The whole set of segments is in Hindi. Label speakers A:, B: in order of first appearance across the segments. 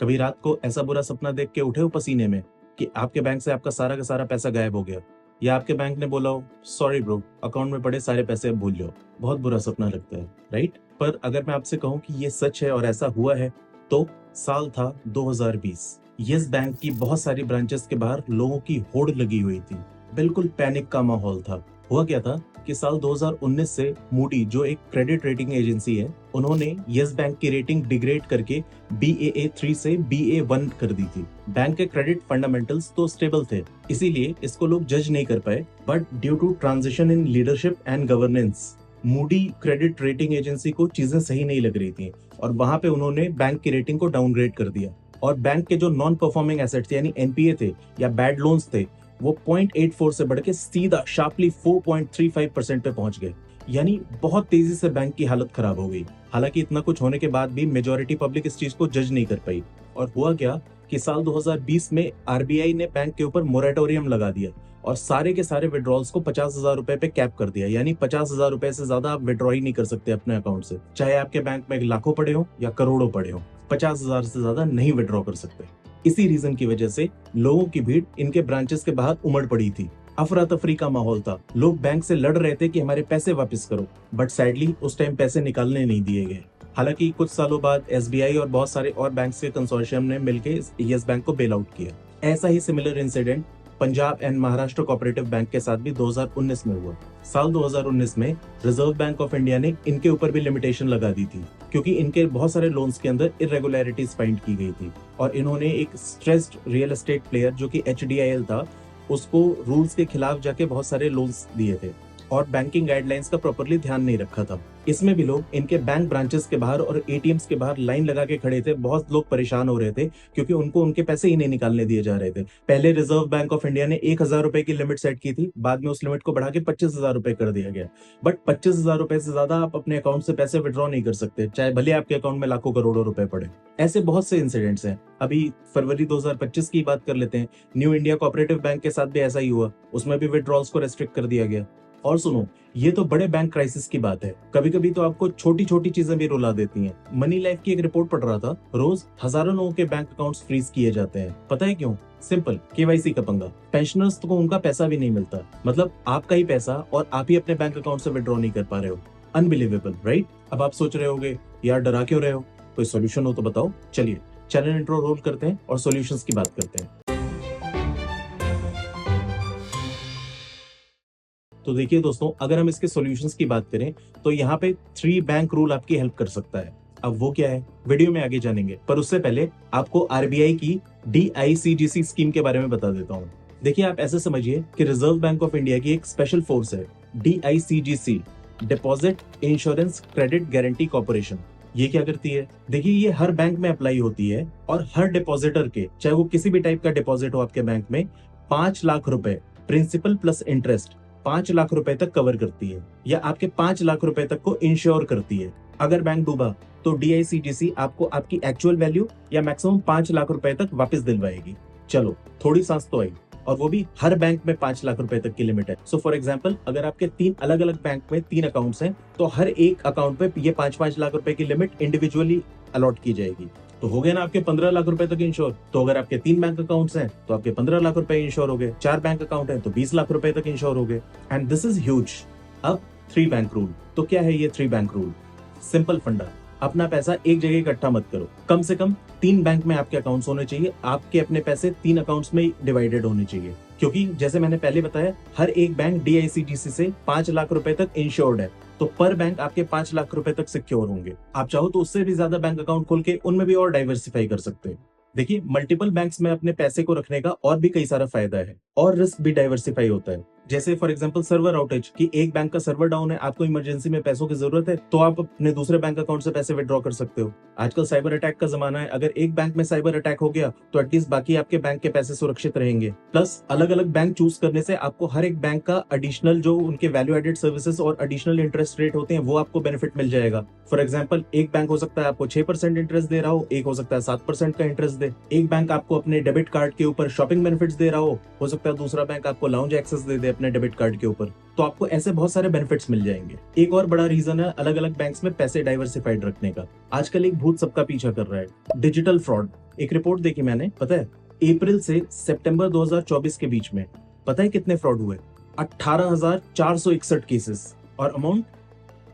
A: कभी रात को ऐसा बुरा सपना देख के उठे हो पसीने में कि आपके बैंक से आपका सारा का सारा पैसा गायब हो गया, या आपके बैंक ने बोला हो सॉरी ब्रो, अकाउंट में पड़े सारे पैसे अब भूल जाओ। बहुत बुरा सपना लगता है, राइट? पर अगर मैं आपसे कहूं कि ये सच है और ऐसा हुआ है, तो साल था 2020। यस बैंक की बहुत सारी ब्रांचेस के बाहर लोगों की होड़ लगी हुई थी। बिल्कुल पैनिक का माहौल था। हुआ क्या था कि साल 2019 से मूडी, जो एक क्रेडिट रेटिंग एजेंसी है, उन्होंने यस बैंक की रेटिंग डिग्रेड करके BAA3 से BA1 कर दी थी। बैंक के क्रेडिट फंडामेंटल्स तो स्टेबल थे, इसीलिए इसको लोग जज नहीं कर पाए। But due to transition in leadership and governance, Moody credit rating agency को चीजें सही नहीं लग रही थी और वहां पे उन्होंने बैंक की रेटिंग को डाउनग्रेड कर दिया। और बैंक के जो नॉन परफॉर्मिंग एसेट्स यानी NPA थे या बैड लोन्स थे, वो 0.84 से बढ़ के सीधा शार्पली 4.35% पे पहुंच गए। यानी बहुत तेजी से बैंक की हालत खराब हो गई। हालांकि इतना कुछ होने के बाद भी मेजॉरिटी पब्लिक इस चीज को जज नहीं कर पाई। और हुआ क्या कि साल 2020 में RBI ने बैंक के ऊपर मोरेटोरियम लगा दिया और सारे के सारे विड्रॉल्स को 50,000 रुपए पे कैप कर दिया। यानी 50,000 रुपए से ज्यादा आप विड्रॉ ही नहीं कर सकते अपने अकाउंट से, चाहे आपके बैंक में लाखों पड़े हो या करोड़ों पड़े हो। 50,000 से ज्यादा नहीं विड्रॉ कर सकते। इसी रीजन की वजह से लोगों की भीड़ इनके ब्रांचेस के बाहर उमड़ पड़ी थी। अफरा तफरी का माहौल था। लोग बैंक से लड़ रहे थे कि हमारे पैसे वापस करो, बट सैडली उस टाइम पैसे निकालने नहीं दिए गए। हालांकि कुछ सालों बाद SBI और बहुत सारे और बैंक्स के कंसोर्शियम ने मिलकर यस बैंक को बेल आउट किया। ऐसा ही similar incident Punjab and Maharashtra cooperative bank के साथ भी 2019 में हुआ। साल 2019 में रिजर्व बैंक ऑफ इंडिया ने इनके ऊपर भी लिमिटेशन लगा दी थी, क्योंकि इनके बहुत सारे लोन्स के अंदर इरेगुलरिटीज फाइंड की गई थी और इन्होंने एक स्ट्रेस्ड रियल एस्टेट प्लेयर जो कि HDIL था, उसको रूल्स के खिलाफ जाके बहुत सारे लोन्स दिए थे और बैंकिंग गाइडलाइंस का प्रॉपर्ली ध्यान नहीं रखा था। इसमें भी लोग इनके बैंक ब्रांचेस के बाहर और ATMs के बाहर लाइन लगा के खड़े थे। बहुत लोग परेशान हो रहे थे क्योंकि उनको उनके पैसे ही नहीं निकालने दिए जा रहे थे। पहले रिजर्व बैंक ऑफ इंडिया ने 1,000 रुपए की लिमिट सेट की थी, बाद में उस लिमिट को बढ़ा के 25,000 रुपए कर दिया गया। बट 25,000 रुपए से ज्यादा आप अपने अकाउंट से पैसे विड्रॉ नहीं कर सकते, चाहे भले आपके अकाउंट में लाखों करोड़ों रुपए पड़े। ऐसे बहुत से इंसिडेंट्स हैं। अभी फरवरी 2025 की बात कर लेते हैं। न्यू इंडिया कोऑपरेटिव बैंक के साथ भी ऐसा ही हुआ। उसमें भी विड्रॉल्स को रेस्ट्रिक्ट कर दिया गया। और सुनो, ये तो बड़े बैंक क्राइसिस की बात है। कभी कभी तो आपको छोटी छोटी चीजें भी रुला देती हैं। मनी लाइफ की एक रिपोर्ट पढ़ रहा था, रोज हजारों लोगों के बैंक अकाउंट्स फ्रीज किए जाते हैं। पता है क्यों? सिंपल, KYC का पंगा। पेंशनर्स को उनका पैसा भी नहीं मिलता, मतलब आपका ही पैसा और आप ही अपने बैंक अकाउंट से विड्रॉ नहीं कर पा रहे हो। Unbelievable, right? अब आप सोच रहे होगे यार डरा क्यों रहे हो, कोई सोल्यूशन हो तो बताओ। चलिए चैनल इंट्रो रोल करते हैं और सोल्यूशंस की बात करते हैं। तो देखिए दोस्तों, अगर हम इसके सॉल्यूशंस की बात करें तो यहाँ पे 3 बैंक रूल आपकी हेल्प कर सकता है। अब वो क्या है, वीडियो में आगे जानेंगे, पर उससे पहले आपको RBI की DICGC स्कीम के बारे में बता देता हूँ। देखिए, आप ऐसे समझिए कि रिजर्व बैंक ऑफ इंडिया की एक स्पेशल फोर्स है, DICGC, deposit insurance credit guarantee corporation. ये क्या करती है? देखिए, ये हर बैंक में अप्लाई होती है और हर डिपॉजिटर के, चाहे वो किसी भी टाइप का डिपॉजिट हो आपके बैंक में, 5 लाख रुपए प्रिंसिपल प्लस इंटरेस्ट 5 लाख रुपए तक कवर करती है, या आपके 5 लाख रुपए तक को इंश्योर करती है। अगर बैंक डूबा तो DICGC आपको आपकी एक्चुअल वैल्यू या मैक्सिमम 5 लाख रुपए तक वापस दिलवाएगी। चलो, थोड़ी सांस तो आई, और वो भी हर बैंक में 5 लाख रुपए तक की लिमिट है। सो फॉर एग्जांपल, अगर आपके 3 अलग अलग बैंक में 3 अकाउंट्स हैं, तो हर एक अकाउंट पे ये 5-5 लाख रुपए की लिमिट इंडिविजुअली अलॉट की जाएगी। तो हो गया ना आपके 15 लाख रुपए तक इंश्योर। तो अगर आपके 3 बैंक अकाउंट्स हैं तो आपके 15 लाख रुपए इंश्योर हो गए, 4 बैंक अकाउंट हैं तो 20 लाख रुपए तक इंश्योर हो गए। And this is huge. अब 3 बैंक रूल, तो क्या है ये 3 बैंक रूल? सिंपल फंडा, अपना पैसा एक जगह इकट्ठा मत करो। कम से कम 3 बैंक में आपके अकाउंट्स होने चाहिए। आपके अपने पैसे 3 अकाउंट्स में डिवाइडेड होने चाहिए, क्योंकि जैसे मैंने पहले बताया, हर एक बैंक DICGC से 5 लाख रुपए तक इंश्योर्ड है, तो पर बैंक आपके 5 लाख रुपए तक सिक्योर होंगे। आप चाहो तो उससे भी ज्यादा बैंक अकाउंट खोल के उनमें भी और डाइवर्सिफाई कर सकते हैं। देखिए, मल्टीपल बैंक्स में अपने पैसे को रखने का और भी कई सारा फायदा है और रिस्क भी डाइवर्सिफाई होता है। जैसे फॉर एग्जांपल सर्वर आउटेज, कि एक बैंक का सर्वर डाउन है, आपको इमरजेंसी में पैसों की जरूरत है, तो आप अपने दूसरे बैंक अकाउंट से पैसे विड्रॉ कर सकते हो। आजकल साइबर अटैक का जमाना है, अगर एक बैंक में साइबर अटैक हो गया तो एटलीस्ट बाकी आपके बैंक के पैसे सुरक्षित रहेंगे। प्लस अलग अलग बैंक चूज करने से आपको हर एक बैंक का एडिशनल जो उनके वैल्यू एडेड सर्विसेज और एडिशनल इंटरेस्ट रेट होते हैं वो आपको बेनिफिट मिल जाएगा। फॉर एग्जाम्पल, एक बैंक हो सकता है आपको 6% इंटरेस्ट दे रहा हो, एक हो सकता है 7% का इंटरेस्ट दे। एक बैंक आपको अपने डेबिट कार्ड के ऊपर शॉपिंग बेनिफिट्स दे रहा हो सकता है दूसरा बैंक आपको लाउंज एक्सेस दे दे अपने डेबिट कार्ड के ऊपर, तो आपको ऐसे बहुत सारे बेनिफिट्स मिल जाएंगे। एक और बड़ा रीजन है अलग अलग बैंक्स में पैसे डाइवर्सिफाइड रखने का। आजकल एक भूत सबका पीछा कर रहा है, डिजिटल फ्रॉड। एक रिपोर्ट देखी मैंने, पता है अप्रैल से सितंबर 2024 के बीच में पता है कितने फ्रॉड हुए? 18,461 केसेस, और अमाउंट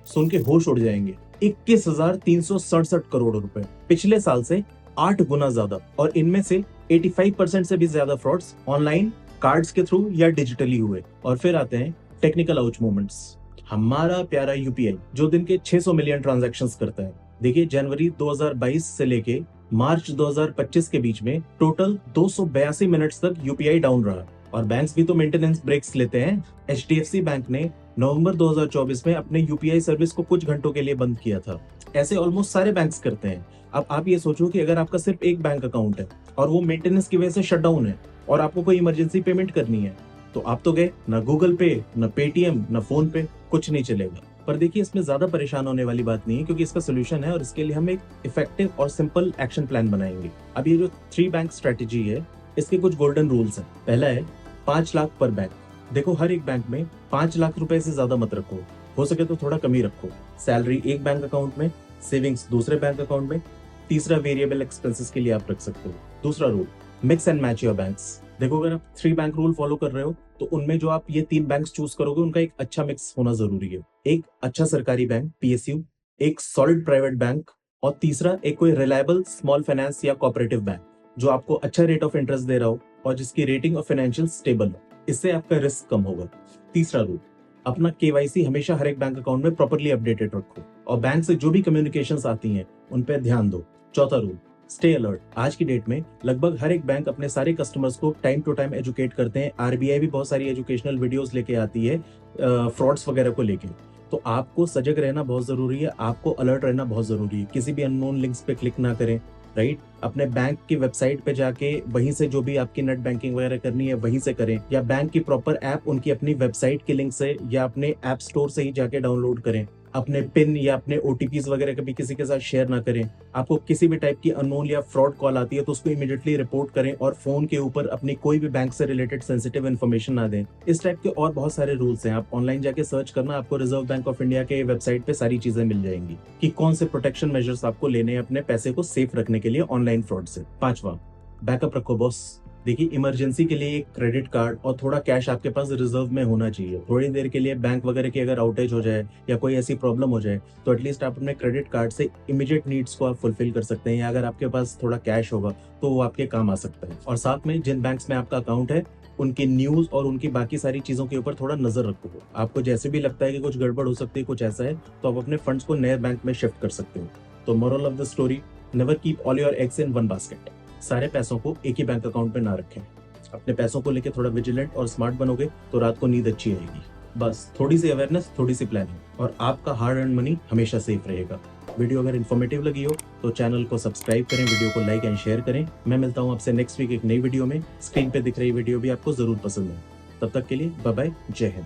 A: सुन के होश उड़ जाएंगे, 21,367 करोड़ रुपए। पिछले साल से 8 गुना ज्यादा, और इनमें से 85% से भी ज्यादा फ्रॉड्स ऑनलाइन, कार्ड्स के थ्रू या डिजिटली हुए। और फिर आते हैं टेक्निकल आउच मोमेंट्स। हमारा प्यारा यूपीआई जो दिन के 600 मिलियन ट्रांजैक्शंस करता है, देखिए जनवरी 2022 से लेके मार्च 2025 के बीच में टोटल 282 मिनट्स तक यूपीआई डाउन रहा। और बैंक्स भी तो मेंटेनेंस ब्रेक्स लेते हैं। एचडीएफसी बैंक ने नवंबर 2024 में अपने यूपीआई सर्विस को कुछ घंटों के लिए बंद किया था। ऐसे ऑलमोस्ट सारे बैंक्स करते हैं। अब आप ये सोचो कि अगर आपका सिर्फ एक बैंक अकाउंट है और वो मेंटेनेंस की वजह से शट डाउन है और आपको कोई इमरजेंसी पेमेंट करनी है, तो आप तो गए, ना गूगल पे, ना पेटीएम, ना फोन पे, कुछ नहीं चलेगा। पर देखिए इसमें ज्यादा परेशान होने वाली बात नहीं है, क्योंकि इसका सोल्यूशन है और इसके लिए हम एक इफेक्टिव और सिंपल एक्शन प्लान बनाएंगे। अब ये जो 3 बैंक स्ट्रेटेजी है, इसके कुछ गोल्डन रूल्स हैं। पहला है 5 लाख पर बैंक। देखो हर एक बैंक में 5 लाख रुपए से ज्यादा मत रखो, हो सके तो थोड़ा कम ही रखो। सैलरी एक बैंक अकाउंट में, सेविंग्स दूसरे बैंक अकाउंट में, तीसरा वेरिएबल एक्सपेंसेस के लिए आप रख सकते हो। दूसरा rule, mix and match your banks. देखो अगर आप 3 बैंक रूल फॉलो कर रहे हो तो उनमें जो आप ये 3 बैंक्स चूज करोगे उनका एक अच्छा मिक्स होना जरूरी है। एक अच्छा सरकारी बैंक पीएसयू, एक सॉलिड प्राइवेट बैंक, और तीसरा एक कोई रिलायबल स्मॉल फाइनेंस या कोऑपरेटिव बैंक जो आपको अच्छा रेट ऑफ इंटरेस्ट दे रहा हो और जिसकी रेटिंग और फाइनेंशियल स्टेबल हो। इससे आपका रिस्क कम होगा। तीसरा रूल, अपना केवाईसी हमेशा हर एक बैंक अकाउंट में प्रॉपर्ली अपडेटेड रखो और बैंक से जो भी कम्युनिकेशंस आती हैं उन पे ध्यान दो। चौथा रूल, स्टे अलर्ट। आज की डेट में लगभग हर एक बैंक अपने सारे कस्टमर्स को टाइम टू टाइम एजुकेट करते हैं। आरबीआई भी बहुत सारी एजुकेशनल वीडियोस लेके आती है फ्रॉड्स वगैरह को लेके। तो आपको सजग रहना बहुत जरूरी है, आपको अलर्ट रहना बहुत जरूरी है। किसी भी अननोन लिंक्स पे क्लिक ना करें, राइट। अपने बैंक की वेबसाइट पे जाके वहीं से जो भी आपकी नेट बैंकिंग वगैरह करनी है वहीं से करें, या बैंक की प्रॉपर ऐप उनकी अपनी वेबसाइट के लिंक से या अपने ऐप स्टोर से ही जाके डाउनलोड करें। अपने पिन या अपने ओटीपीज वगैरह कभी किसी के साथ शेयर ना करें। आपको किसी भी टाइप की अननोन या फ्रॉड कॉल आती है तो उसको इमीडिएटली रिपोर्ट करें और फोन के ऊपर अपनी कोई भी बैंक से रिलेटेड सेंसिटिव इन्फॉर्मेशन ना दें। इस टाइप के और बहुत सारे रूल्स हैं, आप ऑनलाइन जाके सर्च करना, आपको रिजर्व बैंक ऑफ इंडिया के वेबसाइट पे सारी चीजें मिल जाएंगी कि कौन से प्रोटेक्शन मेजर्स आपको लेने हैं अपने पैसे को सेफ रखने के लिए ऑनलाइन फ्रॉड से। 5वां, बैकअप रखो बॉस। देखिए इमरजेंसी के लिए एक क्रेडिट कार्ड और थोड़ा कैश आपके पास रिजर्व में होना चाहिए। थोड़ी देर के लिए बैंक वगैरह की अगर आउटेज हो जाए या कोई ऐसी प्रॉब्लम हो जाए तो एटलीस्ट आप अपने क्रेडिट कार्ड से इमीडिएट नीड्स को आप फुलफिल कर सकते हैं, या अगर आपके पास थोड़ा कैश होगा तो वो आपके काम आ सकता है। और साथ में जिन बैंक्स में आपका अकाउंट है उनकी न्यूज और उनकी बाकी सारी चीजों के ऊपर थोड़ा नजर रखो। आपको जैसे भी लगता है कि कुछ गड़बड़ हो सकती है, कुछ ऐसा है, तो आप अपने फंड्स को नए बैंक में शिफ्ट कर सकते हो। तो moral of the story, never keep all your eggs in one basket. सारे पैसों को एक ही बैंक अकाउंट में ना रखें। अपने पैसों को लेके थोड़ा विजिलेंट और स्मार्ट बनोगे तो रात को नींद अच्छी आएगी। बस थोड़ी सी अवेयरनेस, थोड़ी सी प्लानिंग, और आपका हार्ड अर्न मनी हमेशा सेफ रहेगा। वीडियो अगर इन्फॉर्मेटिव लगी हो तो चैनल को सब्सक्राइब करें, वीडियो को लाइक एंड शेयर करें। मैं मिलता हूं आपसे नेक्स्ट वीक एक नई वीडियो में। स्क्रीन पे दिख रही वीडियो भी आपको जरूर पसंद है। तब तक के लिए बाय बाय, जय हिंद।